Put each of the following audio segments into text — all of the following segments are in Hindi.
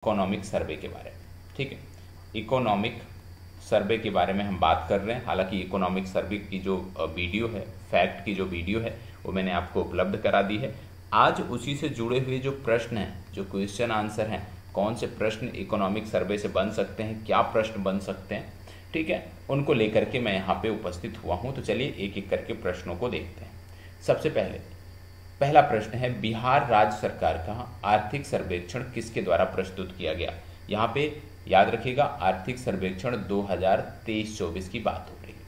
इकोनॉमिक सर्वे के बारे में। ठीक है, इकोनॉमिक सर्वे के बारे में हम बात कर रहे हैं। हालांकि इकोनॉमिक सर्वे की जो वीडियो है, फैक्ट की जो वीडियो है, वो मैंने आपको उपलब्ध करा दी है। आज उसी से जुड़े हुए जो प्रश्न हैं, जो क्वेश्चन आंसर हैं, कौन से प्रश्न इकोनॉमिक सर्वे से बन सकते हैं, क्या प्रश्न बन सकते हैं, ठीक है, उनको लेकर के मैं यहाँ पे उपस्थित हुआ हूँ। तो चलिए एक एक करके प्रश्नों को देखते हैं। सबसे पहला प्रश्न है, बिहार राज्य सरकार का आर्थिक सर्वेक्षण किसके द्वारा प्रस्तुत किया गया। यहाँ पे याद रखिएगा, आर्थिक सर्वेक्षण 2023-24 की बात हो रही है।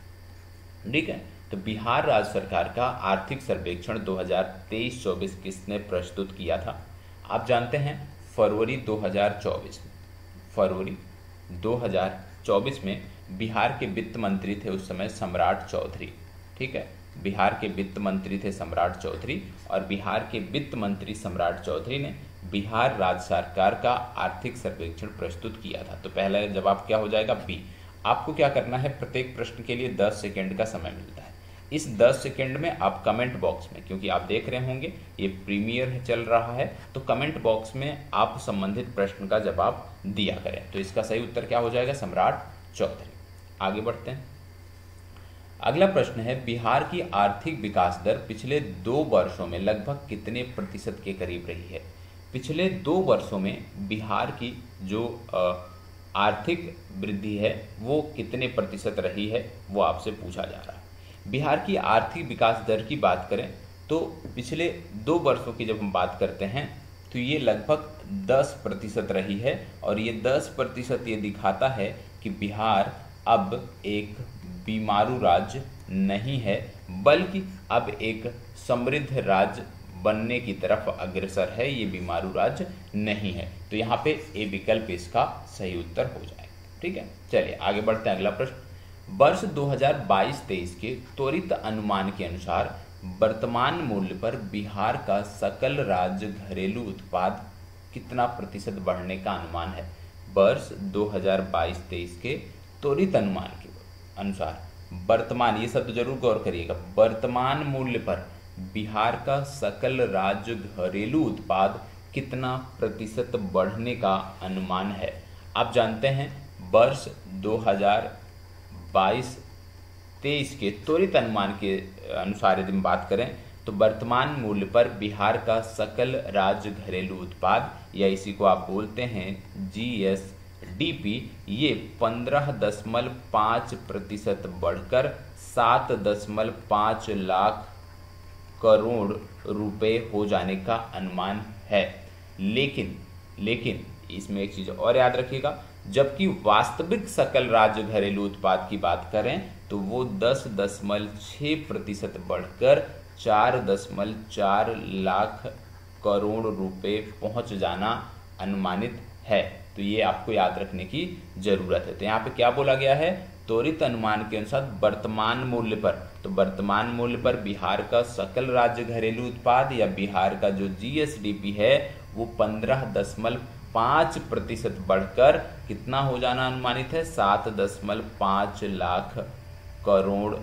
ठीक है, तो बिहार राज्य सरकार का आर्थिक सर्वेक्षण 2023-24 किसने प्रस्तुत किया था। आप जानते हैं फरवरी 2024 में बिहार के वित्त मंत्री थे उस समय सम्राट चौधरी। ठीक है, बिहार के वित्त मंत्री थे सम्राट चौधरी, और बिहार के वित्त मंत्री सम्राट चौधरी ने बिहार राज्य सरकार का आर्थिक सर्वेक्षण प्रस्तुत किया था। तो पहला जवाब क्या हो जाएगा, बी। आपको क्या करना है, प्रत्येक प्रश्न के लिए 10 सेकेंड का समय मिलता है। इस 10 सेकेंड में आप कमेंट बॉक्स में, क्योंकि आप देख रहे होंगे ये प्रीमियर चल रहा है, तो कमेंट बॉक्स में आप संबंधित प्रश्न का जवाब दिया करें। तो इसका सही उत्तर क्या हो जाएगा, सम्राट चौधरी। आगे बढ़ते हैं। अगला प्रश्न है, बिहार की आर्थिक विकास दर पिछले 2 वर्षों में लगभग कितने प्रतिशत के करीब रही है। पिछले 2 वर्षों में बिहार की जो आर्थिक वृद्धि है वो कितने प्रतिशत रही है, वो आपसे पूछा जा रहा है। बिहार की आर्थिक विकास दर की बात करें तो पिछले 2 वर्षों की जब हम बात करते हैं तो ये लगभग 10% रही है, और ये 10% ये दिखाता है कि बिहार अब एक बीमारू राज्य नहीं है, बल्कि अब एक समृद्ध राज्य बनने की तरफ अग्रसर है। ये बीमारू राज्य नहीं है। तो यहाँ पे ए विकल्प इसका सही उत्तर हो जाएगा। ठीक है, चलिए आगे बढ़ते हैं। अगला प्रश्न, वर्ष 2022-23 के त्वरित अनुमान के अनुसार वर्तमान मूल्य पर बिहार का सकल राज्य घरेलू उत्पाद कितना प्रतिशत बढ़ने का अनुमान है। वर्ष 2022-23 के त्वरित अनुमान के अनुसार वर्तमान, ये शब्द जरूर गौर करिएगा, वर्तमान मूल्य पर बिहार का सकल राज्य घरेलू उत्पाद कितना प्रतिशत बढ़ने का अनुमान है। आप जानते हैं वर्ष 2022-23 के त्वरित अनुमान के अनुसार यदि हम बात करें तो वर्तमान मूल्य पर बिहार का सकल राज्य घरेलू उत्पाद, या इसी को आप बोलते हैं GSDP, ये 15.5% बढ़कर 7.5 लाख करोड़ रुपए हो जाने का अनुमान है। लेकिन इसमें एक चीज और याद रखिएगा, जबकि वास्तविक सकल राज्य घरेलू उत्पाद की बात करें तो वो 10.6% बढ़कर 4.4 लाख करोड़ रुपए पहुंच जाना अनुमानित है। तो ये आपको याद रखने की जरूरत है। तो यहाँ पे क्या बोला गया है, त्वरित अनुमान के अनुसार वर्तमान मूल्य पर, तो वर्तमान मूल्य पर बिहार का सकल राज्य घरेलू उत्पाद या बिहार का जो GSDP है वो 15.5% बढ़कर कितना हो जाना अनुमानित है, 7.5 लाख करोड़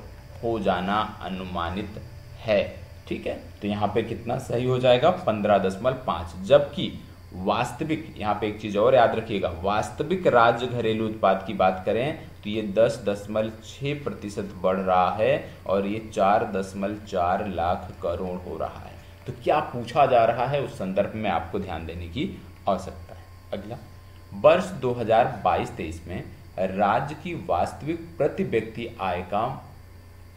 हो जाना अनुमानित है। ठीक है, तो यहाँ पे कितना सही हो जाएगा, 15.5। जबकि वास्तविक, यहाँ पे एक चीज और याद रखिएगा, वास्तविक राज्य घरेलू उत्पाद की बात करें तो ये 10.6% बढ़ रहा है, और ये 4.4 लाख करोड़ हो रहा है। तो क्या पूछा जा रहा है उस संदर्भ में आपको ध्यान देने की आवश्यकता है। अगला, वर्ष 2022-23 में राज्य की वास्तविक प्रति व्यक्ति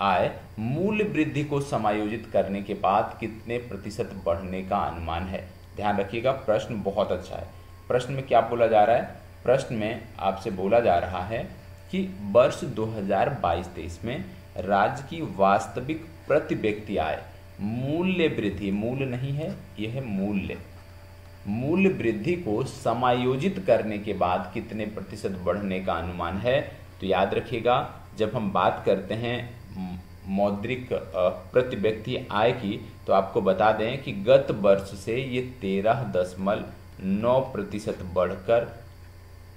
आय मूल्य वृद्धि को समायोजित करने के बाद कितने प्रतिशत बढ़ने का अनुमान है। ध्यान रखिएगा, प्रश्न बहुत अच्छा है। प्रश्न में क्या बोला जा रहा है, प्रश्न में आपसे बोला जा रहा है कि वर्ष 2022-23 में राज्य की वास्तविक प्रति व्यक्ति आय मूल्य वृद्धि, मूल्य नहीं है, यह है मूल्य वृद्धि को समायोजित करने के बाद कितने प्रतिशत बढ़ने का अनुमान है। तो याद रखिएगा, जब हम बात करते हैं मौद्रिक प्रति व्यक्ति आय की, तो आपको बता दें कि गत वर्ष से ये 13.9% बढ़कर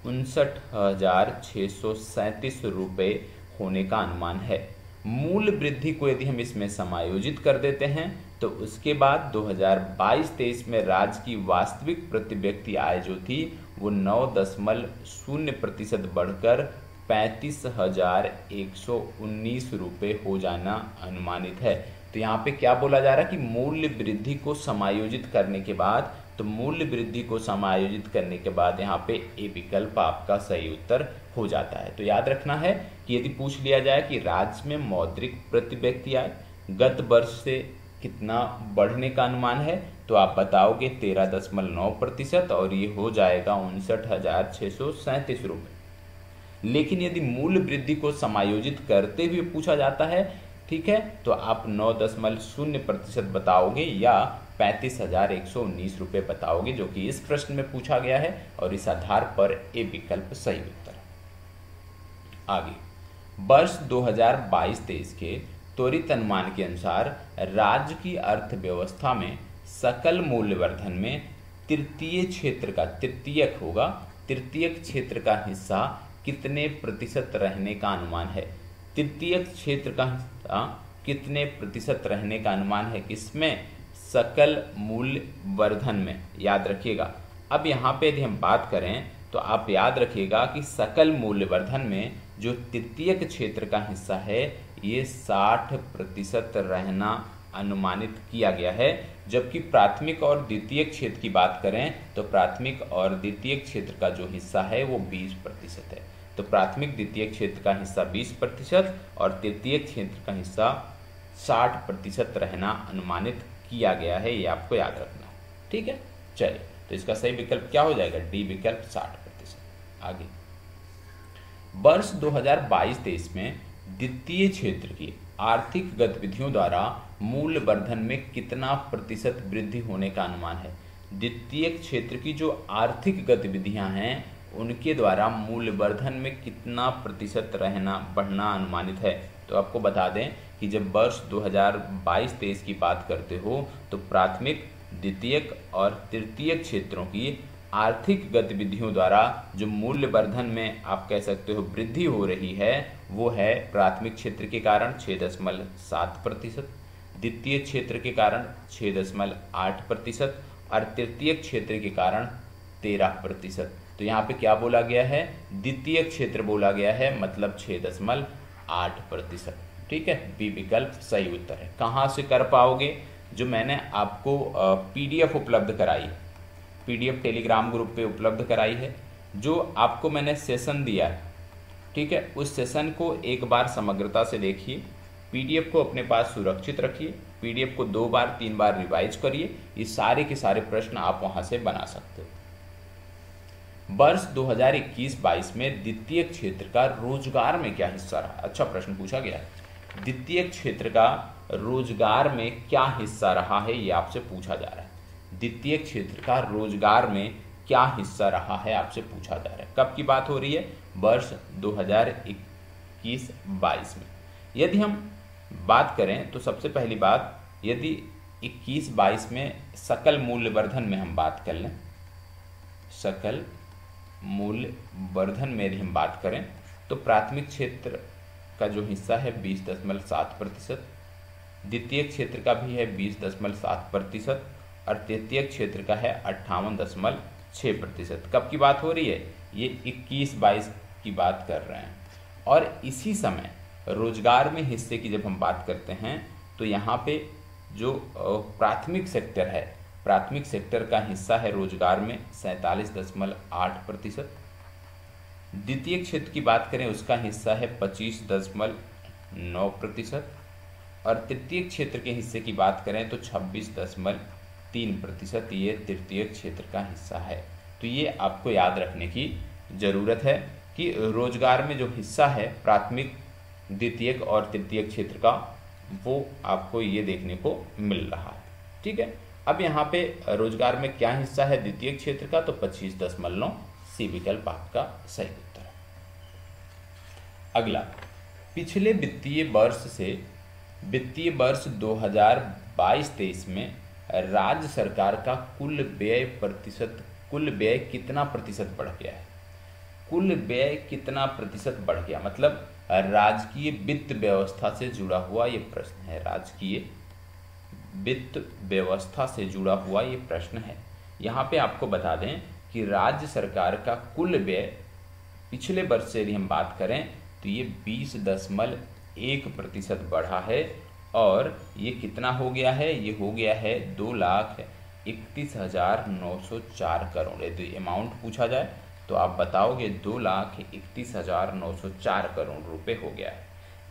59,637 रुपये होने का अनुमान है। मूल्य वृद्धि को यदि हम इसमें समायोजित कर देते हैं तो उसके बाद 2022-23 में राज्य की वास्तविक प्रति व्यक्ति आय जो थी वो 9.0% बढ़कर 35,119 रुपये हो जाना अनुमानित है। तो यहाँ पे क्या बोला जा रहा है कि मूल्य वृद्धि को समायोजित करने के बाद, तो मूल्य वृद्धि को समायोजित करने के बाद यहाँ पे ए विकल्प आपका सही उत्तर हो जाता है। तो याद रखना है कि यदि पूछ लिया जाए कि राज्य में मौद्रिक प्रति व्यक्ति आय गत वर्ष से कितना बढ़ने का अनुमान है, तो आप बताओगे 13.9% और ये हो जाएगा 59,637 रुपये। लेकिन यदि मूल्य वृद्धि को समायोजित करते हुए पूछा जाता है, ठीक है, तो आप 9.0% बताओगे या 35,119 रुपये बताओगे, जो कि इस प्रश्न में पूछा गया है और इस आधार पर ए विकल्प सही उत्तर है। आगे, वर्ष 2022-23 के त्वरित अनुमान के अनुसार राज्य की अर्थव्यवस्था में सकल मूल्यवर्धन में तृतीय क्षेत्र का, तृतीयक होगा, तृतीयक क्षेत्र का हिस्सा कितने प्रतिशत रहने का अनुमान है? तृतीयक क्षेत्र का हिस्सा कितने प्रतिशत रहने का अनुमान है? किसमें? सकल मूल्य वर्धन में। याद रखिएगा। अब यहाँ पे यदि हम बात करें तो आप याद रखिएगा कि सकल मूल्य वर्धन में जो तृतीयक क्षेत्र का हिस्सा है ये 60% रहना अनुमानित किया गया है, जबकि प्राथमिक और द्वितीयक क्षेत्र की बात करें तो प्राथमिक और द्वितीयक क्षेत्र का जो हिस्सा है वो 20% है। तो प्राथमिक द्वितीयक क्षेत्र का हिस्सा 20% और तृतीयक क्षेत्र का हिस्सा 60% रहना अनुमानित किया गया है, ये आपको याद रखना है। ठीक है, चलिए, तो इसका सही विकल्प क्या हो जाएगा? डी विकल्प 60%। आगे, वर्ष 2022-23 में द्वितीय क्षेत्र की आर्थिक गतिविधियों द्वारा मूल्य वर्धन में कितना प्रतिशत वृद्धि होने का अनुमान है? द्वितीय क्षेत्र की जो आर्थिक गतिविधियां हैं उनके द्वारा मूल्य वर्धन में कितना प्रतिशत बढ़ना अनुमानित है? तो आपको बता दें कि जब वर्ष 2022-23 की बात करते हो तो प्राथमिक, द्वितीयक और तृतीयक क्षेत्रों की आर्थिक गतिविधियों द्वारा जो मूल्य वर्धन में आप कह सकते हो वृद्धि हो रही है वो है प्राथमिक क्षेत्र के कारण 6.7%, द्वितीय क्षेत्र के कारण 6.8% और तृतीय क्षेत्र के कारण 13%। तो यहाँ पे क्या बोला गया है? द्वितीय क्षेत्र बोला गया है, मतलब 6.8%। ठीक है, बी विकल्प सही उत्तर है। कहाँ से कर पाओगे? जो मैंने आपको पीडीएफ उपलब्ध कराई, पीडीएफ टेलीग्राम ग्रुप पे उपलब्ध कराई है, जो आपको मैंने सेशन दिया है, ठीक है, उस सेशन को एक बार समग्रता से देखिए, पीडीएफ को अपने पास सुरक्षित रखिए, पीडीएफ को 2 बार 3 बार रिवाइज करिए, ये सारे के सारे प्रश्न आप वहां से बना सकते हो। वर्ष 2021-22 में द्वितीय क्षेत्र का रोजगार में क्या हिस्सा रहा? अच्छा प्रश्न पूछा गया है। द्वितीय क्षेत्र का रोजगार में क्या हिस्सा रहा है, ये आपसे पूछा जा रहा है। द्वितीय क्षेत्र का रोजगार में क्या हिस्सा रहा है आपसे पूछा जा रहा है। कब की बात हो रही है? वर्ष 2021-22 में। यदि हम बात करें तो सबसे पहली बात, यदि 21-22 में सकल मूल्य वर्धन में हम बात कर लें, सकल मूल्य वर्धन में यदि हम बात करें तो प्राथमिक क्षेत्र का जो हिस्सा है 20.7%, द्वितीय क्षेत्र का भी है 20.7% और तृतीय क्षेत्र का है 58.6%। कब की बात हो रही है? ये 21-22 की बात कर रहे हैं। और इसी समय रोजगार में हिस्से की जब हम बात करते हैं तो यहाँ पे जो प्राथमिक सेक्टर है, प्राथमिक सेक्टर का हिस्सा है रोजगार में 47.8%, द्वितीय क्षेत्र की बात करें उसका हिस्सा है 25.9% और तृतीय क्षेत्र के हिस्से की बात करें तो 26.3% ये तृतीय क्षेत्र का हिस्सा है। तो ये आपको याद रखने की ज़रूरत है कि रोजगार में जो हिस्सा है प्राथमिक, द्वितीयक और तृतीय क्षेत्र का, वो आपको ये देखने को मिल रहा है। ठीक है, अब यहाँ पे रोजगार में क्या हिस्सा है द्वितीय क्षेत्र का? तो 25.9, सी विकल्प आपका सही उत्तर है। अगला, पिछले वित्तीय वर्ष से वित्तीय वर्ष 2022-23 में राज्य सरकार का कुल व्यय कितना प्रतिशत बढ़ गया है? कुल व्यय कितना प्रतिशत बढ़ गया, मतलब राजकीय वित्त व्यवस्था से जुड़ा हुआ ये प्रश्न है। राजकीय वित्त व्यवस्था से जुड़ा हुआ ये प्रश्न है। यहाँ पे आपको बता दें कि राज्य सरकार का कुल व्यय पिछले वर्ष से यदि हम बात करें तो ये 20.1% बढ़ा है और ये कितना हो गया है, ये हो गया है 2,31,904 करोड़। यदि अमाउंट पूछा जाए तो आप बताओगे 2,31,904 करोड़ रुपए हो गया है।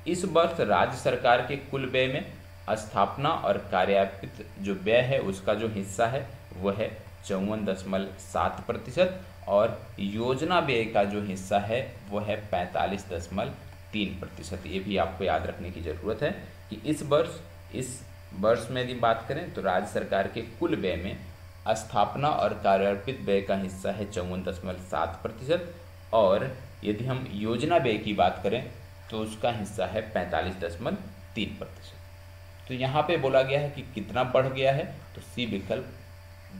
इस वर्ष राज्य सरकार के कुल व्यय में स्थापना और कार्यान्वित जो व्यय है उसका जो हिस्सा है वह है 54.7% और योजना व्यय का जो हिस्सा है वो है 45.3%। ये भी आपको याद रखने की ज़रूरत है कि इस वर्ष में यदि बात करें तो राज्य सरकार के कुल व्यय में स्थापना और कार्यान्वित व्यय का हिस्सा है 54.7% और यदि हम योजना व्यय की बात करें तो उसका हिस्सा है 45.3%। तो यहाँ पे बोला गया है कि कितना बढ़ गया है, तो सी विकल्प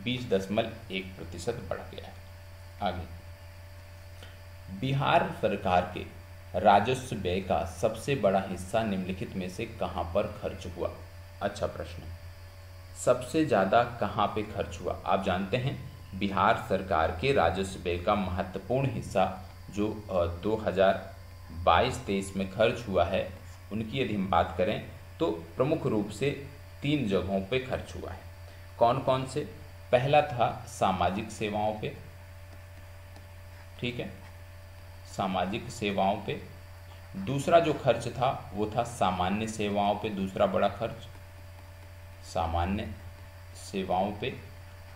20.1% बढ़ गया है। आगे, बिहार सरकार के राजस्व व्यय का सबसे बड़ा हिस्सा निम्नलिखित में से कहाँ पर खर्च हुआ? अच्छा प्रश्न है। सबसे ज़्यादा कहाँ पे खर्च हुआ? आप जानते हैं बिहार सरकार के राजस्व व्यय का महत्वपूर्ण हिस्सा जो 2022-23 में खर्च हुआ है उनकी यदि हम बात करें तो प्रमुख रूप से 3 जगहों पे खर्च हुआ है। कौन कौन से? पहला था सामाजिक सेवाओं पे, ठीक है, सामाजिक सेवाओं पे। दूसरा जो खर्च था वो था सामान्य सेवाओं पे, दूसरा बड़ा खर्च सामान्य सेवाओं पे।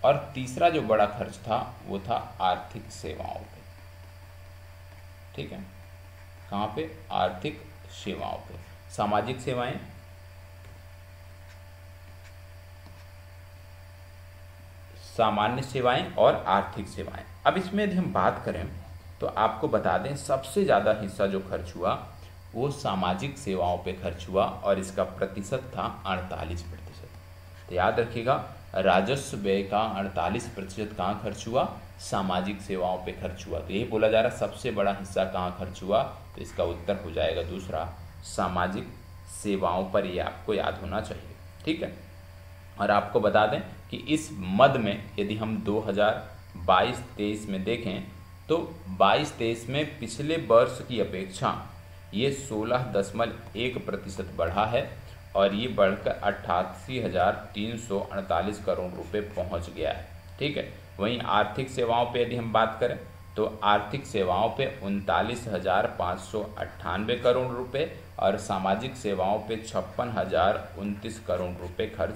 और तीसरा जो बड़ा खर्च था वो था आर्थिक सेवाओं पे, ठीक है। कहाँ पे? आर्थिक सेवाओं पे। सामाजिक सेवाएं, सामान्य सेवाएं और आर्थिक सेवाएं। अब इसमें यदि हम बात करें तो आपको बता दें सबसे ज़्यादा हिस्सा जो खर्च हुआ वो सामाजिक सेवाओं पे खर्च हुआ और इसका प्रतिशत था 48%। तो याद रखिएगा राजस्व व्यय का 48% कहाँ खर्च हुआ? सामाजिक सेवाओं पे खर्च हुआ। तो यही बोला जा रहा सबसे बड़ा हिस्सा कहाँ खर्च हुआ, तो इसका उत्तर हो जाएगा दूसरा, सामाजिक सेवाओं पर। ये आपको याद होना चाहिए, ठीक है। और आपको बता दें कि इस मद में यदि हम 2022-23 में देखें तो 22-23 में पिछले वर्ष की अपेक्षा ये 16.1% बढ़ा है और ये बढ़कर 88,348 करोड़ रुपए पहुंच गया है, ठीक है। वहीं आर्थिक सेवाओं पे यदि हम बात करें तो आर्थिक सेवाओं पे 39,598 करोड़ रुपए और सामाजिक सेवाओं पे 56,029 करोड़ रुपए खर्च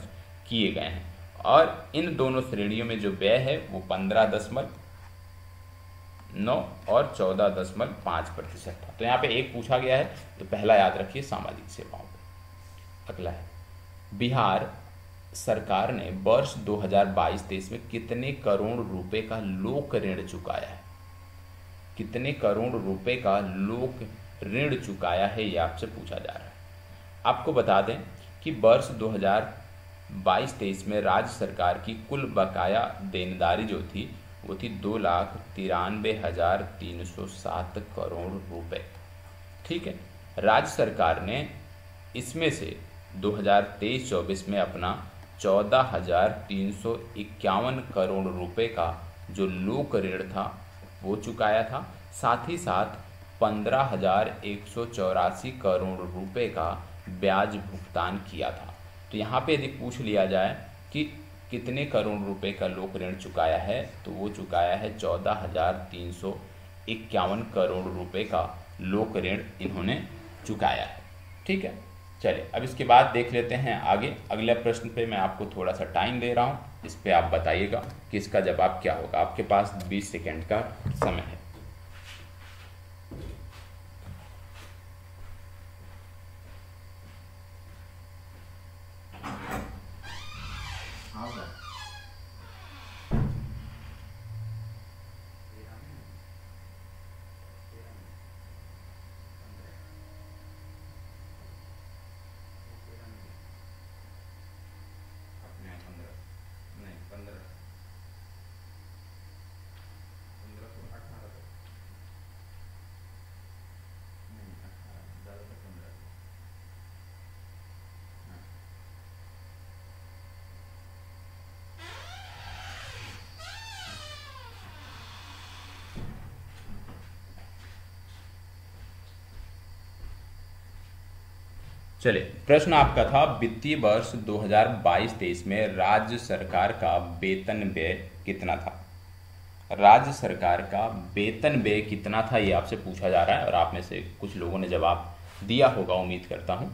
किए गए हैं। और इन दोनों श्रेणियों में जो व्यय है वो 15.9 और 14.5% था। तो यहाँ पे एक पूछा गया है तो पहला याद रखिए सामाजिक सेवाओं पे। अगला है, बिहार सरकार ने वर्ष 2022-23 में कितने करोड़ रुपए का लोक ऋण चुकाया है? कितने करोड़ रुपए का लोक ऋण चुकाया है ये आपसे पूछा जा रहा है। आपको बता दें कि वर्ष 2022-23 में राज्य सरकार की कुल बकाया देनदारी जो थी वो थी 2,93,307 करोड़ रुपए, ठीक है। राज्य सरकार ने इसमें से 2023-24 में अपना 14,351 करोड़ रुपए का जो लोक ऋण था वो चुकाया था। साथ ही साथ 15,184 करोड़ रुपए का ब्याज भुगतान किया था। तो यहाँ पे यदि पूछ लिया जाए कि कितने करोड़ रुपए का लोक ऋण चुकाया है तो वो चुकाया है 14,351 करोड़ रुपए का लोक ऋण इन्होंने चुकाया है, ठीक है। चलिए अब इसके बाद देख लेते हैं आगे। अगले प्रश्न पे मैं आपको थोड़ा सा टाइम दे रहा हूँ, इस पे आप बताइएगा कि इसका जवाब क्या होगा। आपके पास 20 सेकेंड का समय है। चलिए, प्रश्न आपका था वित्तीय वर्ष 2022-23 में राज्य सरकार का वेतन व्यय कितना था। राज्य सरकार का वेतन व्यय कितना था ये आपसे पूछा जा रहा है और आप में से कुछ लोगों ने जवाब दिया होगा, उम्मीद करता हूँ।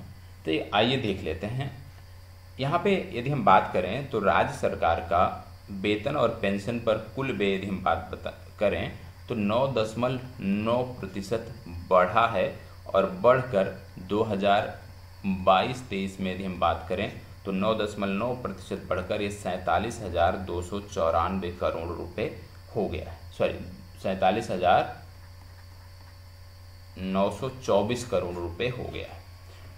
तो आइए देख लेते हैं। यहाँ पे यदि हम बात करें तो राज्य सरकार का वेतन और पेंशन पर कुल व्यय यदि हम बात करें तो 9.9% बढ़ा है और बढ़कर 2022-23 में यदि हम बात करें तो 9.9% बढ़कर ये 47,294 करोड़ रुपए हो गया है। सॉरी, 47,924 करोड़ रुपए हो गया है।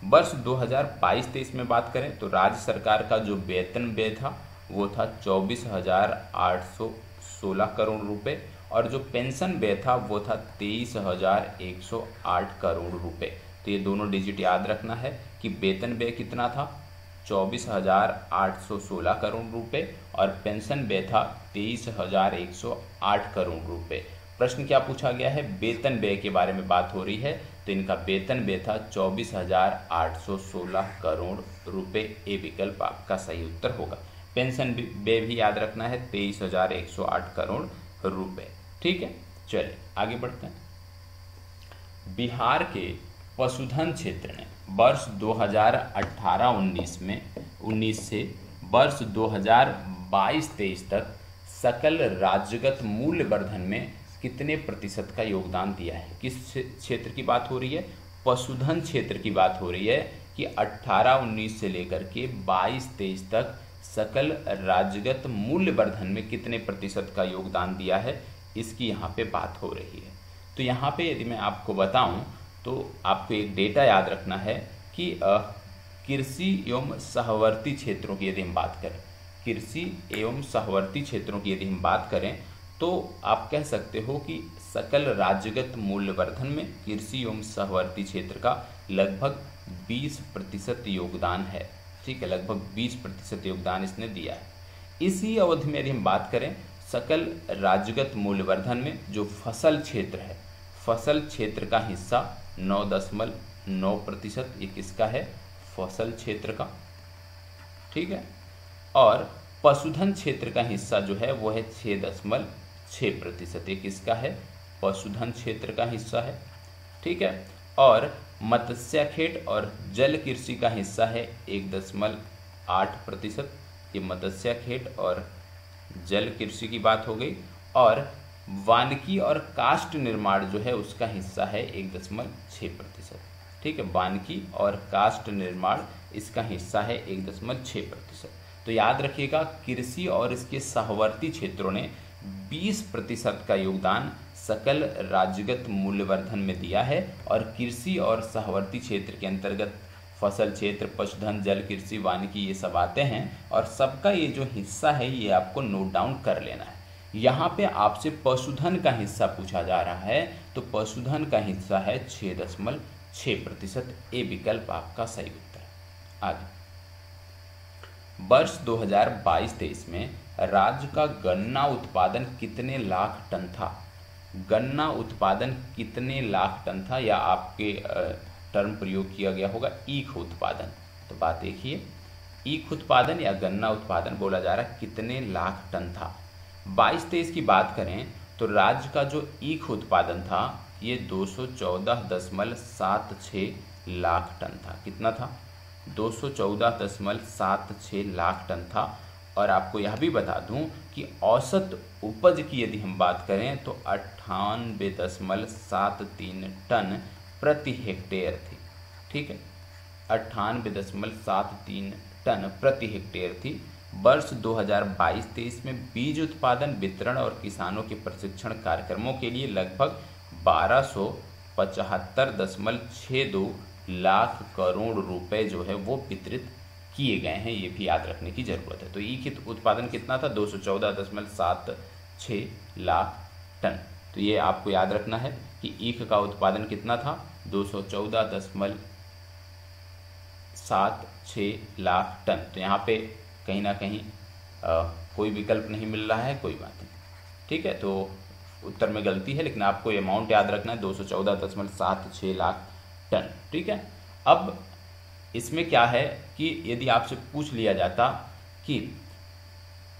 वर्ष 2022-23 में बात करें तो राज्य सरकार का जो वेतन व्यय था वो था 24,816 करोड़ रुपए और जो पेंशन व्यय था वो था 23,108 करोड़ रुपए। तो ये दोनों डिजिट याद रखना है कि वेतन व्यय कितना था 24,816 करोड़ रुपए और पेंशन व्यय था 23,108 करोड़ रुपए। प्रश्न क्या पूछा गया है, वेतन व्यय के बारे में बात हो रही है, तो इनका वेतन व्यय था 24,816 करोड़ रुपए। ए विकल्प आपका सही उत्तर होगा। पेंशन व्यय भी याद रखना है 23,108 करोड़ रुपए। ठीक है, चलिए आगे बढ़ते हैं। बिहार के पशुधन क्षेत्र ने वर्ष 2018-19 से वर्ष 2022-23 तक सकल राज्यगत मूल्य वर्धन में कितने प्रतिशत का योगदान दिया है। किस क्षेत्र की बात हो रही है, पशुधन क्षेत्र की बात हो रही है कि 18-19 से लेकर के 22-23 तक सकल राज्यगत मूल्य वर्धन में कितने प्रतिशत का योगदान दिया है, इसकी यहाँ पे बात हो रही है। तो यहाँ पे यदि मैं आपको बताऊं तो आपको एक डेटा याद रखना है कि कृषि एवं सहवर्ती क्षेत्रों की यदि हम बात करें, कृषि एवं सहवर्ती क्षेत्रों की यदि हम बात करें तो आप कह सकते हो कि सकल राज्यगत मूल्यवर्धन में कृषि एवं सहवर्ती क्षेत्र का लगभग 20% योगदान है। ठीक है, लगभग 20% योगदान इसने दिया है। इसी अवधि में यदि हम बात करें सकल राज्यगत मूल्यवर्धन में जो फसल क्षेत्र है, फसल क्षेत्र का हिस्सा 9.9%, ये किसका है, फसल क्षेत्र का। ठीक है, और पशुधन क्षेत्र का हिस्सा जो है वो है 6.6%, ये किसका है, पशुधन क्षेत्र का हिस्सा है। ठीक है, और मत्स्यखेट और जल कृषि का हिस्सा है 1.8%, ये मत्स्यखेट और जल कृषि की बात हो गई। और वानिकी और काष्ठ निर्माण जो है उसका हिस्सा है 1.6%। ठीक है, वानिकी और काष्ठ निर्माण इसका हिस्सा है 1.6%। तो याद रखिएगा कृषि और इसके सहवर्ती क्षेत्रों ने 20% का योगदान सकल राज्यगत मूल्यवर्धन में दिया है और कृषि और सहवर्ती क्षेत्र के अंतर्गत फसल क्षेत्र, पशुधन, जल कृषि, वानिकी ये सब आते हैं और सबका ये जो हिस्सा है ये आपको नोट डाउन कर लेना है। यहाँ पे आपसे पशुधन का हिस्सा पूछा जा रहा है तो पशुधन का हिस्सा है 6.6%। ए विकल्प आपका सही उत्तर है। आगे, वर्ष 2022-23 में राज्य का गन्ना उत्पादन कितने लाख टन था। गन्ना उत्पादन कितने लाख टन था, या आपके टर्म प्रयोग किया गया होगा ईख उत्पादन। तो बात देखिए, ईख उत्पादन या गन्ना उत्पादन बोला जा रहा है कितने लाख टन था। 22-23 की बात करें तो राज्य का जो ईख उत्पादन था ये 214.76 लाख टन था। कितना था, 214.76 लाख टन था। और आपको यह भी बता दूं कि औसत उपज की यदि हम बात करें तो 98.73 टन प्रति हेक्टेयर थी। ठीक है, 98.73 टन प्रति हेक्टेयर थी। वर्ष 2022-23 में बीज उत्पादन, वितरण और किसानों के प्रशिक्षण कार्यक्रमों के लिए लगभग 1275.62 लाख करोड़ रुपए जो है वो वितरित किए गए हैं, ये भी याद रखने की जरूरत है। तो ईख उत्पादन कितना था, 214.76 लाख टन। तो ये आपको याद रखना है कि ईख का उत्पादन कितना था, 214.76 लाख टन। तो यहाँ पे कहीं ना कहीं कोई विकल्प नहीं मिल रहा है, कोई बात नहीं। ठीक है, तो उत्तर में गलती है, लेकिन आपको अमाउंट याद रखना है 214.76 लाख टन। ठीक है, अब इसमें क्या है कि यदि आपसे पूछ लिया जाता कि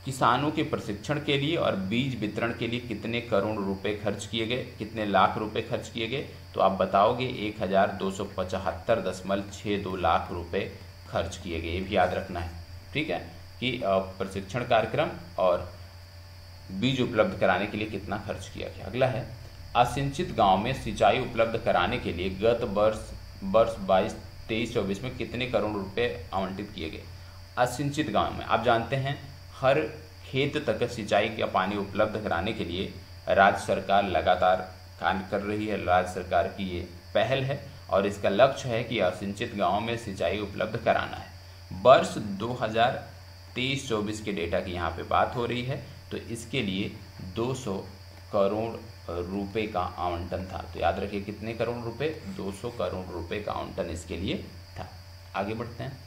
किसानों के प्रशिक्षण के लिए और बीज वितरण के लिए कितने करोड़ रुपए खर्च किए गए, कितने लाख रुपए खर्च किए गए, तो आप बताओगे 1275.62 लाख रुपए खर्च किए गए। ये भी याद रखना है, ठीक है, कि प्रशिक्षण कार्यक्रम और बीज उपलब्ध कराने के लिए कितना खर्च किया गया। अगला है, असिंचित गांव में सिंचाई उपलब्ध कराने के लिए गत वर्ष 22-23-24 में कितने करोड़ रुपए आवंटित किए गए। असिंचित गांव में आप जानते हैं हर खेत तक सिंचाई का पानी उपलब्ध कराने के लिए राज्य सरकार लगातार कार्य कर रही है। राज्य सरकार की ये पहल है और इसका लक्ष्य है कि असिंचित गांवों में सिंचाई उपलब्ध कराना है। वर्ष 2023-24 के डेटा की यहाँ पे बात हो रही है, तो इसके लिए 200 करोड़ रुपए का आवंटन था। तो याद रखिए कितने करोड़ रुपए, 200 करोड़ रुपए का आवंटन इसके लिए था। आगे बढ़ते हैं।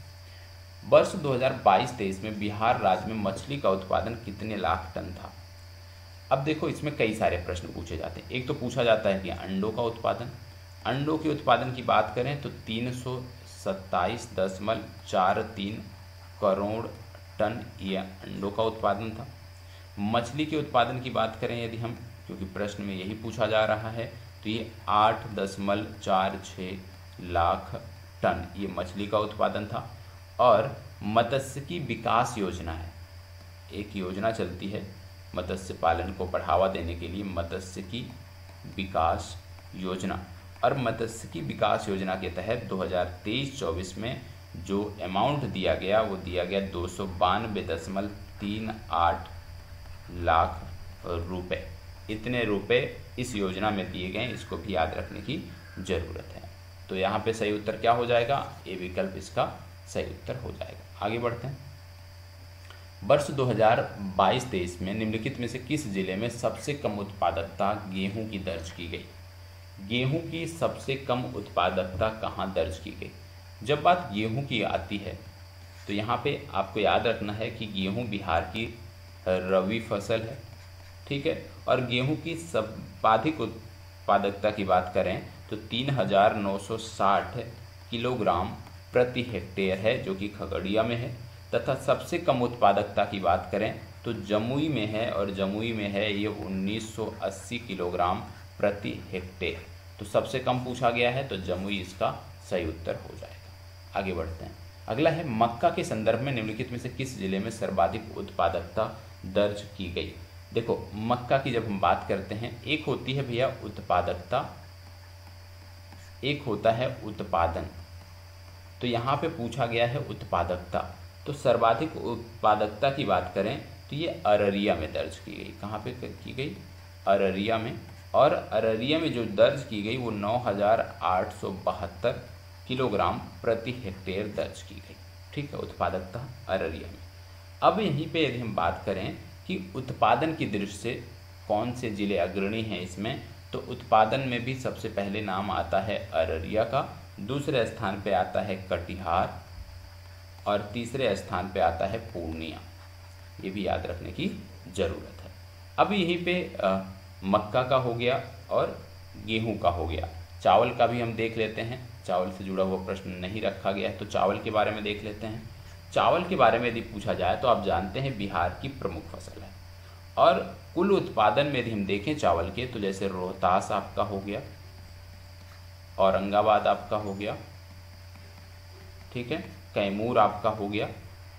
वर्ष 2022-23 में बिहार राज्य में मछली का उत्पादन कितने लाख टन था। अब देखो इसमें कई सारे प्रश्न पूछे जाते हैं। एक तो पूछा जाता है कि अंडों का उत्पादन, अंडों के उत्पादन की बात करें तो 327.43 करोड़ टन ये अंडों का उत्पादन था। मछली के उत्पादन की बात करें यदि हम, क्योंकि प्रश्न में यही पूछा जा रहा है, तो ये 8.46 लाख टन ये मछली का उत्पादन था। और मत्स्यिकी विकास योजना है, एक योजना चलती है मत्स्य पालन को बढ़ावा देने के लिए, मत्स्यिकी विकास योजना। और मत्स्यिकी विकास योजना के तहत 2023-24 में जो अमाउंट दिया गया वो दिया गया 292.38 लाख रुपए। इतने रुपए इस योजना में दिए गए, इसको भी याद रखने की ज़रूरत है। तो यहाँ पे सही उत्तर क्या हो जाएगा, ए विकल्प इसका सही उत्तर हो जाएगा। आगे बढ़ते हैं। वर्ष 2022-23 में निम्नलिखित में से किस जिले में सबसे कम उत्पादकता गेहूं की दर्ज की गई। गेहूं की सबसे कम उत्पादकता कहां दर्ज की गई। जब बात गेहूं की आती है तो यहाँ पे आपको याद रखना है कि गेहूं बिहार की रबी फसल है, ठीक है। और गेहूं की सर्वाधिक उत्पादकता की बात करें तो 3,960 किलोग्राम प्रति हेक्टेयर है, जो कि खगड़िया में है। तथा सबसे कम उत्पादकता की बात करें तो जमुई में है, और जमुई में है ये 1980 किलोग्राम प्रति हेक्टेयर। तो सबसे कम पूछा गया है तो जमुई इसका सही उत्तर हो जाएगा। आगे बढ़ते हैं। अगला है, मक्का के संदर्भ में निम्नलिखित में से किस जिले में सर्वाधिक उत्पादकता दर्ज की गई। देखो मक्का की जब हम बात करते हैं, एक होती है भैया उत्पादकता, एक होता है उत्पादन। तो यहाँ पे पूछा गया है उत्पादकता, तो सर्वाधिक उत्पादकता की बात करें तो ये अररिया में दर्ज की गई। कहाँ पे की गई, अररिया में। और अररिया में जो दर्ज की गई वो 9,872 किलोग्राम प्रति हेक्टेयर दर्ज की गई, ठीक है, उत्पादकता अररिया में। अब यहीं पे यदि हम बात करें कि उत्पादन की दृष्टि से कौन से जिले अग्रणी हैं इसमें, तो उत्पादन में भी सबसे पहले नाम आता है अररिया का, दूसरे स्थान पे आता है कटिहार और तीसरे स्थान पे आता है पूर्णिया। ये भी याद रखने की ज़रूरत है। अब यहीं पे मक्का का हो गया और गेहूं का हो गया। चावल का भी हम देख लेते हैं, चावल से जुड़ा हुआ प्रश्न नहीं रखा गया है तो चावल के बारे में देख लेते हैं। चावल के बारे में यदि पूछा जाए तो आप जानते हैं बिहार की प्रमुख फसल है। और कुल उत्पादन में यदि हम देखें चावल के, तो जैसे रोहतास आपका हो गया, औरंगाबाद आपका हो गया, ठीक है, कैमूर आपका हो गया।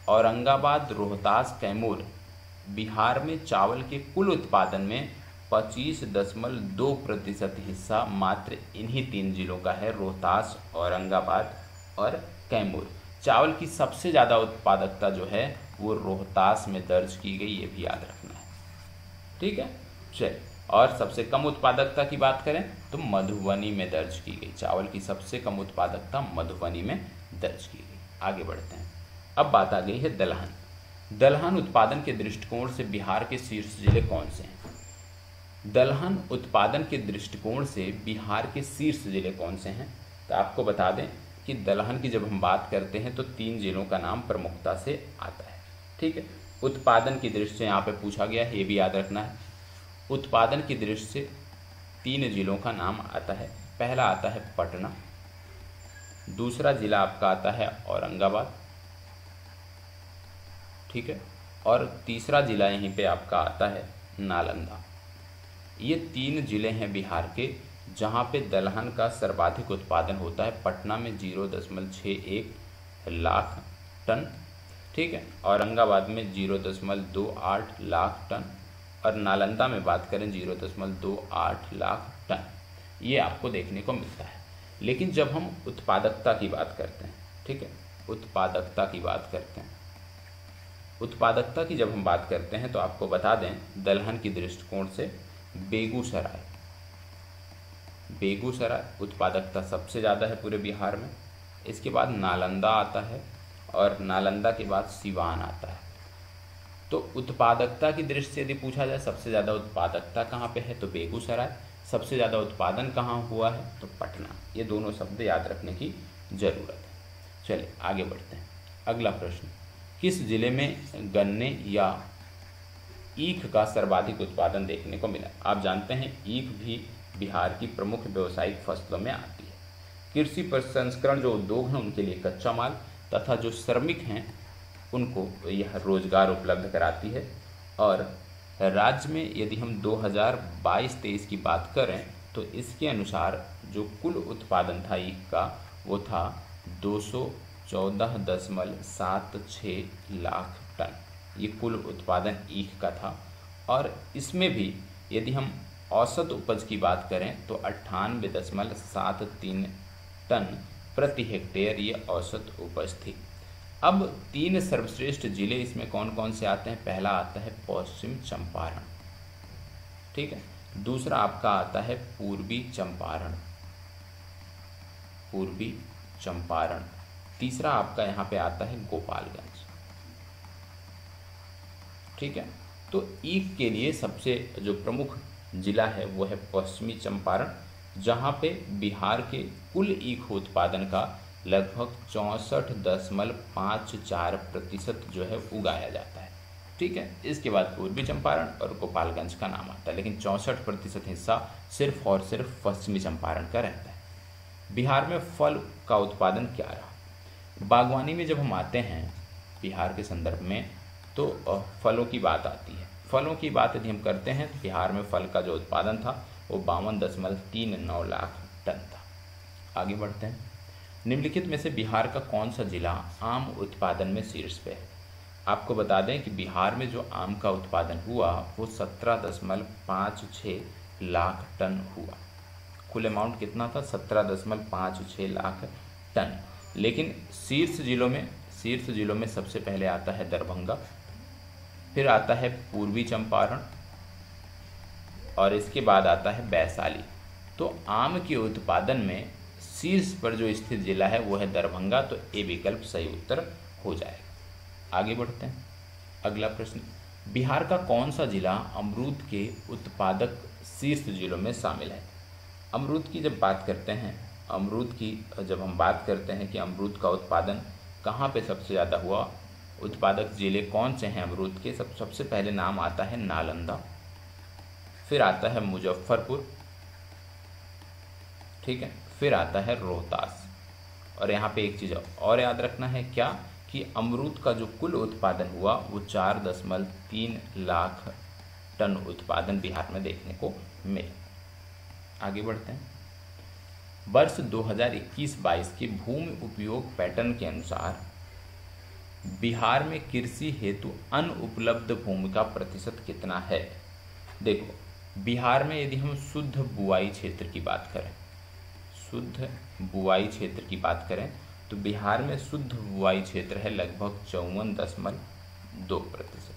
औरंगाबाद, रोहतास, कैमूर बिहार में चावल के कुल उत्पादन में 25.2% हिस्सा मात्र इन्हीं 3 जिलों का है, रोहतास, औरंगाबाद और कैमूर। चावल की सबसे ज़्यादा उत्पादकता जो है वो रोहतास में दर्ज की गई, ये भी याद रखना है, ठीक है। चलिए, और सबसे कम उत्पादकता की बात करें तो मधुबनी में दर्ज की गई। चावल की सबसे कम उत्पादकता मधुबनी में दर्ज की गई। आगे बढ़ते हैं। अब बात आ गई है दलहन। दलहन उत्पादन के दृष्टिकोण से बिहार के शीर्ष जिले कौन से हैं। दलहन उत्पादन के दृष्टिकोण से बिहार के शीर्ष जिले कौन से हैं, तो आपको बता दें कि दलहन की जब हम बात करते हैं तो 3 जिलों का नाम प्रमुखता से आता है, ठीक है। उत्पादन की दृष्टि से यहाँ पे पूछा गया है, ये भी याद रखना है। उत्पादन की दृष्टि से 3 जिलों का नाम आता है। पहला आता है पटना, दूसरा जिला आपका आता है औरंगाबाद, ठीक है, और तीसरा जिला यहीं पे आपका आता है नालंदा। ये 3 जिले हैं बिहार के जहाँ पे दलहन का सर्वाधिक उत्पादन होता है। पटना में 0.61 लाख टन, ठीक है, औरंगाबाद में 0.28 लाख टन, और नालंदा में बात करें 0.28 लाख टन। ये आपको देखने को मिलता है। लेकिन जब हम उत्पादकता की बात करते हैं, ठीक है, उत्पादकता की बात करते हैं, उत्पादकता की जब हम बात करते हैं तो आपको बता दें दलहन की दृष्टिकोण से बेगूसराय उत्पादकता सबसे ज़्यादा है पूरे बिहार में। इसके बाद नालंदा आता है और नालंदा के बाद सिवान आता है। तो उत्पादकता की दृष्टि से यदि पूछा जाए सबसे ज़्यादा उत्पादकता कहाँ पे है तो बेगूसराय, सबसे ज़्यादा उत्पादन कहाँ हुआ है तो पटना। ये दोनों शब्द याद रखने की ज़रूरत है। चलिए आगे बढ़ते हैं। अगला प्रश्न, किस जिले में गन्ने या ईख का सर्वाधिक उत्पादन देखने को मिला? आप जानते हैं ईख भी बिहार की प्रमुख व्यावसायिक फसलों में आती है। कृषि प्रसंस्करण जो उद्योग हैं उनके लिए कच्चा माल तथा जो श्रमिक हैं उनको यह रोजगार उपलब्ध कराती है। और राज्य में यदि हम 2022-23 की बात करें तो इसके अनुसार जो कुल उत्पादन था ईख का वो था 214.76 लाख टन। ये कुल उत्पादन ईख का था। और इसमें भी यदि हम औसत उपज की बात करें तो 98.73 टन प्रति हेक्टेयर ये औसत उपज थी। अब 3 सर्वश्रेष्ठ जिले इसमें कौन कौन से आते हैं? पहला आता है पश्चिम चंपारण, ठीक है, दूसरा आपका आता है पूर्वी चंपारण, तीसरा आपका यहाँ पे आता है गोपालगंज, ठीक है। तो ईख के लिए सबसे जो प्रमुख जिला है वो है पश्चिमी चंपारण, जहाँ पे बिहार के कुल ईख उत्पादन का लगभग 64.54% जो है उगाया जाता है, ठीक है। इसके बाद पूर्वी चंपारण और गोपालगंज का नाम आता है, लेकिन 64% हिस्सा सिर्फ और सिर्फ पश्चिमी चंपारण का रहता है। बिहार में फल का उत्पादन क्या रहा? बागवानी में जब हम आते हैं बिहार के संदर्भ में तो फलों की बात आती है। फलों की बात यदि हम करते हैं तो बिहार में फल का जो उत्पादन था वो 52.39 लाख टन था। आगे बढ़ते हैं। निम्नलिखित में से बिहार का कौन सा जिला आम उत्पादन में शीर्ष पे है? आपको बता दें कि बिहार में जो आम का उत्पादन हुआ वो 17.56 लाख टन हुआ। कुल अमाउंट कितना था? 17.56 लाख टन। लेकिन शीर्ष जिलों में सबसे पहले आता है दरभंगा, फिर आता है पूर्वी चंपारण और इसके बाद आता है वैशाली। तो आम के उत्पादन में शीर्ष पर जो स्थित जिला है वो है दरभंगा, तो ए विकल्प सही उत्तर हो जाएगा। आगे बढ़ते हैं। अगला प्रश्न, बिहार का कौन सा जिला अमरूद के उत्पादक शीर्ष जिलों में शामिल है? अमरूद की जब बात करते हैं कि अमरूद का उत्पादन कहाँ पे सबसे ज़्यादा हुआ, उत्पादक जिले कौन से हैं अमरूद के, सबसे पहले नाम आता है नालंदा, फिर आता है मुजफ्फरपुर, ठीक है, फिर आता है रोहतास। और यहाँ पे एक चीज़ और याद रखना है क्या, कि अमरूद का जो कुल उत्पादन हुआ वो 4.3 लाख टन उत्पादन बिहार में देखने को मिला। आगे बढ़ते हैं। वर्ष 2021-22 के भूमि उपयोग पैटर्न के अनुसार बिहार में कृषि हेतु अनुपलब्ध भूमि का प्रतिशत कितना है? देखो, बिहार में यदि हम शुद्ध बुआई क्षेत्र की बात करें तो बिहार में शुद्ध बुआई क्षेत्र है लगभग 54.2%,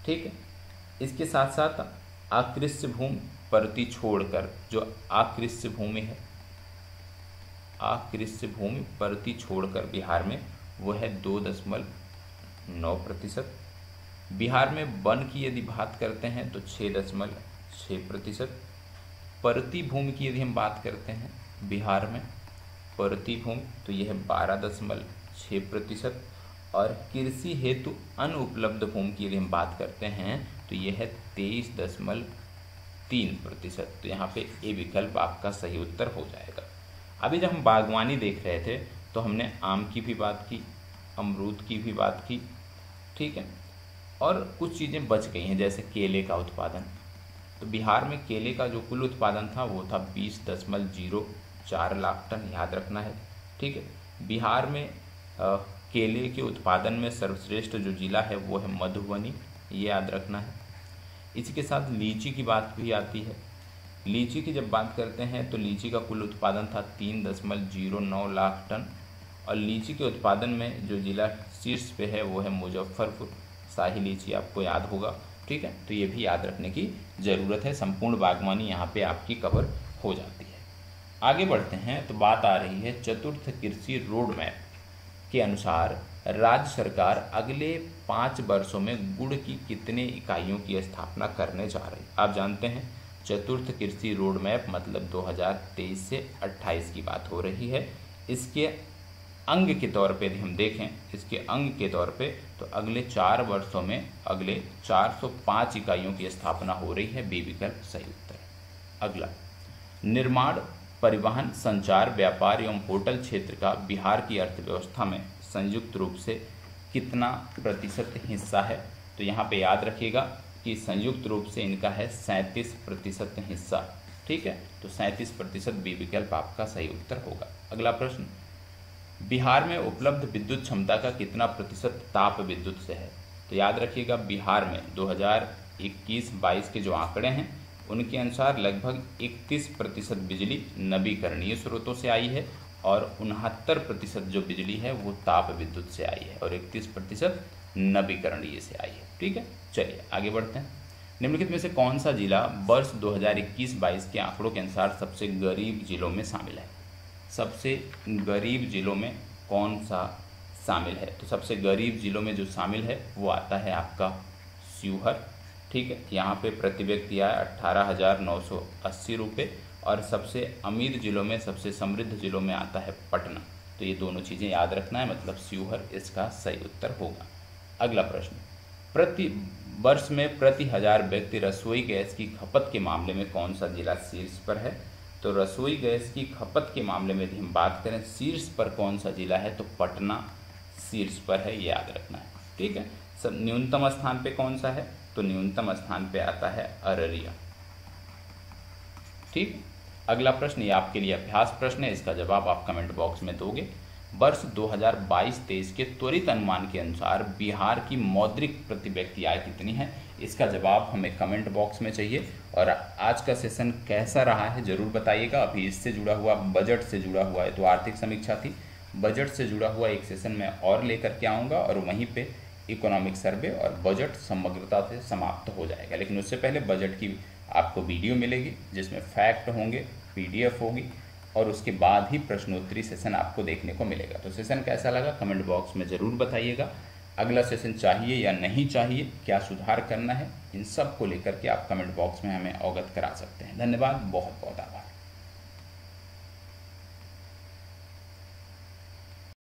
ठीक है। इसके साथ साथ आकृष्य भूमि परती छोड़कर जो आकृष्य भूमि परती छोड़कर बिहार में वो है 2.9%। बिहार में वन की यदि बात करते हैं तो 6.6%। परती भूमि की यदि हम बात करते हैं बिहार में परती भूमि तो यह है 12.6%। और कृषि हेतु अनुपलब्ध भूमि की यदि हम बात करते हैं तो यह है 23.3%। तो यहाँ पे ए विकल्प आपका सही उत्तर हो जाएगा। अभी जब हम बागवानी देख रहे थे तो हमने आम की भी बात की, अमरूद की भी बात की, ठीक है। और कुछ चीज़ें बच गई हैं जैसे केले का उत्पादन। तो बिहार में केले का जो कुल उत्पादन था वो था 20.04 लाख टन, याद रखना है, ठीक है। बिहार में केले के उत्पादन में सर्वश्रेष्ठ जो जिला है वो है मधुबनी, ये याद रखना है। इसी के साथ लीची की बात भी आती है। लीची की जब बात करते हैं तो लीची का कुल उत्पादन था 3.09 लाख टन, और लीची के उत्पादन में जो जिला शीर्ष पे है वो है मुजफ्फरपुर। शाही लीची आपको याद होगा, ठीक है। तो ये भी याद रखने की ज़रूरत है। संपूर्ण बागवानी यहाँ पे आपकी कवर हो जाती है। आगे बढ़ते हैं तो बात आ रही है चतुर्थ कृषि रोड मैप के अनुसार राज्य सरकार अगले 5 वर्षों में गुड़ की कितने इकाइयों की स्थापना करने जा रही है। आप जानते हैं चतुर्थ कृषि रोड मैप मतलब 2023 से 28 की बात हो रही है। इसके अंग के तौर पे यदि हम देखें, इसके अंग के तौर पे तो अगले 4 वर्षों में अगले 405 इकाइयों की स्थापना हो रही है। बी विकल्प सही उत्तर है। अगला, निर्माण, परिवहन, संचार, व्यापार एवं होटल क्षेत्र का बिहार की अर्थव्यवस्था में संयुक्त रूप से कितना प्रतिशत हिस्सा है। तो यहाँ पे याद रखिएगा कि संयुक्त रूप से इनका है 37% हिस्सा, ठीक है। तो 37% बी विकल्प आपका सही उत्तर होगा। अगला प्रश्न, बिहार में उपलब्ध विद्युत क्षमता का कितना प्रतिशत ताप विद्युत से है। तो याद रखिएगा बिहार में 2021-22 के जो आंकड़े हैं उनके अनुसार लगभग 31% बिजली नवीकरणीय स्रोतों से आई है और 69% जो बिजली है वो ताप विद्युत से आई है और 31% नवीकरणीय से आई है, ठीक है। चलिए आगे बढ़ते हैं। निम्नलिखित में से कौन सा जिला वर्ष 2021-22 के आंकड़ों के अनुसार सबसे गरीब जिलों में शामिल है। सबसे गरीब जिलों में कौन सा शामिल है। तो सबसे गरीब जिलों में जो शामिल है वो आता है आपका शिवहर, ठीक है। यहाँ पे प्रति व्यक्ति आय 18,980 रुपये, और सबसे अमीर जिलों में, सबसे समृद्ध जिलों में आता है पटना। तो ये दोनों चीज़ें याद रखना है, मतलब शिवहर इसका सही उत्तर होगा। अगला प्रश्न, प्रति वर्ष में प्रति 1000 व्यक्ति रसोई गैस की खपत के मामले में कौन सा जिला शीर्ष पर है। तो रसोई गैस की खपत के मामले में यदि हम बात करें शीर्ष पर कौन सा जिला है तो पटना शीर्ष पर है, ये याद रखना है, ठीक है। सब न्यूनतम स्थान पे कौन सा है तो न्यूनतम स्थान पे आता है अररिया, ठीक। अगला प्रश्न ये आपके लिए अभ्यास प्रश्न है, इसका जवाब आप कमेंट बॉक्स में दोगे। वर्ष 2022-23 के त्वरित अनुमान के अनुसार बिहार की मौद्रिक प्रति व्यक्ति आय कितनी है, इसका जवाब हमें कमेंट बॉक्स में चाहिए। और आज का सेशन कैसा रहा है ज़रूर बताइएगा। अभी इससे जुड़ा हुआ, बजट से जुड़ा हुआ है तो आर्थिक समीक्षा थी, बजट से जुड़ा हुआ एक सेशन मैं और लेकर के आऊँगा और वहीं पे इकोनॉमिक सर्वे और बजट समग्रता से समाप्त हो जाएगा। लेकिन उससे पहले बजट की आपको वीडियो मिलेगी जिसमें फैक्ट होंगे, PDF होगी, और उसके बाद ही प्रश्नोत्तरी सेशन आपको देखने को मिलेगा। तो सेशन कैसा लगा कमेंट बॉक्स में ज़रूर बताइएगा। अगला सेशन चाहिए या नहीं चाहिए, क्या सुधार करना है, इन सब को लेकर के आप कमेंट बॉक्स में हमें अवगत करा सकते हैं। धन्यवाद, बहुत बहुत आभार।